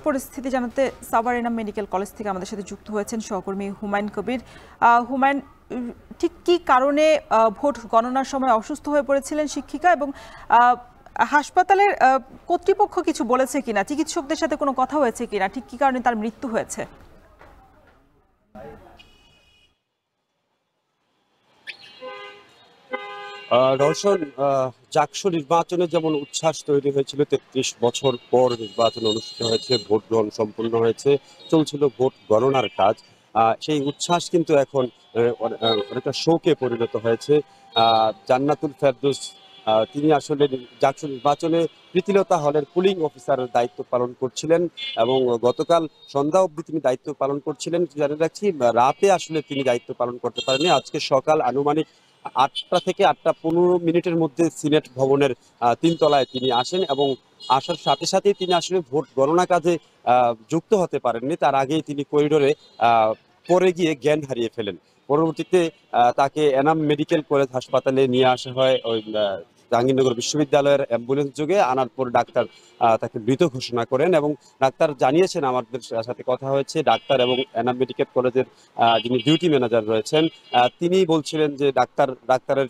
পরিস্থিতি জানাতে Savar medical college থেকে আমাদের সাথে যুক্ত হয়েছেন সহকর্মী হুমায়ুন কবির। হুমায়ুন, ঠিক কি কারণে ভোট গণনার সময় অসুস্থ হয়ে পড়েছিলেন শিক্ষিকা, এবং হাসপাতালের কর্তৃপক্ষ কিছু বলেছে কিনা, চিকিৎসকদের সাথে কোনো কথা হয়েছে কিনা, ঠিক কি কারণে তার মৃত্যু হয়েছে? রওশন, জাকসু নির্বাচনে যেমন উচ্ছ্বাস তৈরি হয়েছিল, ৩৩ বছর পর নির্বাচন অনুষ্ঠিত হয়েছে, ভোট গ্রহণ সম্পূর্ণ হয়েছে, চলছিল ভোট গণনার কাজ। সেই উচ্ছ্বাস কিন্তু এখন অনেকটা শোকে পরিণত হয়েছে। জান্নাতুল ফেরদৌস তিনি আসলে জাকসু নির্বাচনে প্রীতিলতা হলের পুলিং অফিসারের দায়িত্ব পালন করছিলেন এবং গতকাল সন্ধ্যা অবধি তিনি দায়িত্ব পালন করছিলেন। জানিয়ে রাখছি, রাতে আসলে তিনি দায়িত্ব পালন করতে পারেননি। আজকে সকাল আনুমানিক ৮টা থেকে ৮টা ১৫ মিনিটের মধ্যে সিনেট ভবনের ৩ তলায় তিনি আসেন এবং আসার সাথে সাথেই তিনি আসলে ভোট গণনা কাজে যুক্ত হতে পারেননি। তার আগেই তিনি করিডোরে পড়ে গিয়ে জ্ঞান হারিয়ে ফেলেন। পরবর্তীতে তাকে এনাম মেডিকেল কলেজ হাসপাতালে নিয়ে আসা হয় ওই জাহাঙ্গীরনগর বিশ্ববিদ্যালয়ের অ্যাম্বুলেন্স যোগে। আনার পর ডাক্তার তাকে মৃত ঘোষণা করেন এবং ডাক্তার জানিয়েছেন, আমাদের সাথে কথা হয়েছে, ডাক্তার এবং এনাম মেডিকেল কলেজের যিনি ডিউটি ম্যানেজার রয়েছেন তিনি বলছিলেন যে ডাক্তারের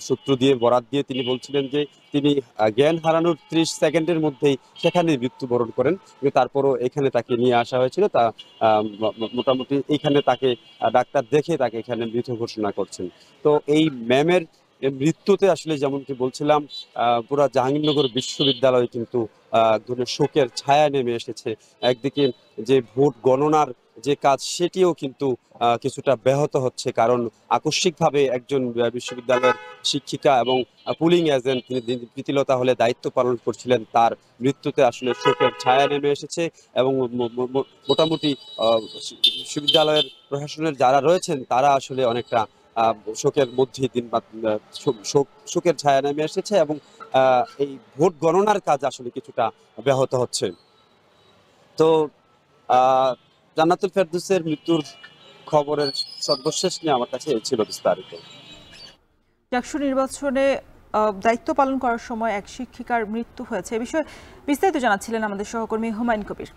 সূত্র দিয়ে বরাত দিয়ে তিনি বলছিলেন যে তিনি জ্ঞান হারানোর ৩০ সেকেন্ডের মধ্যেই সেখানে মৃত্যুবরণ করেন। কিন্তু তারপরও এখানে তাকে নিয়ে আসা হয়েছিল। তা মোটামুটি এইখানে তাকে ডাক্তার দেখে তাকে এখানে মৃত ঘোষণা করছেন। তো এই ম্যামের মৃত্যুতে আসলে যেমনটি বলছিলাম, পুরা জাহাঙ্গীরনগর বিশ্ববিদ্যালয় কিন্তু এক ধরনের শোকের ছায়া নেমে এসেছে। একদিকে যে ভোট গণনার যে কাজ সেটিও কিন্তু কিছুটা ব্যাহত হচ্ছে, কারণ আকস্মিকভাবে একজন বিশ্ববিদ্যালয়ের শিক্ষিকা এবং পুলিং এজেন্ট তিনি প্রীতিলতা হলে দায়িত্ব পালন করছিলেন, তার মৃত্যুতে আসলে শোকের ছায়া নেমে এসেছে এবং মোটামুটি বিশ্ববিদ্যালয়ের প্রশাসনের যারা রয়েছেন তারা আসলে অনেকটা শোকের মধ্যেই দিন শোকের ছায়া নেমে এসেছে এবং এই ভোট গণনার কাজ আসলে কিছুটা ব্যাহত হচ্ছে। তো জান্নাতুল ফেরদৌসের মৃত্যুর খবরের সর্বশেষ নিয়ে আমার কাছে এই ছিল বিস্তারিত। জাকসু নির্বাচনে দায়িত্ব পালন করার সময় এক শিক্ষিকার মৃত্যু হয়েছে, এ বিষয়ে বিস্তারিত জানাচ্ছিলেন আমাদের সহকর্মী হুমায়ুন কবির।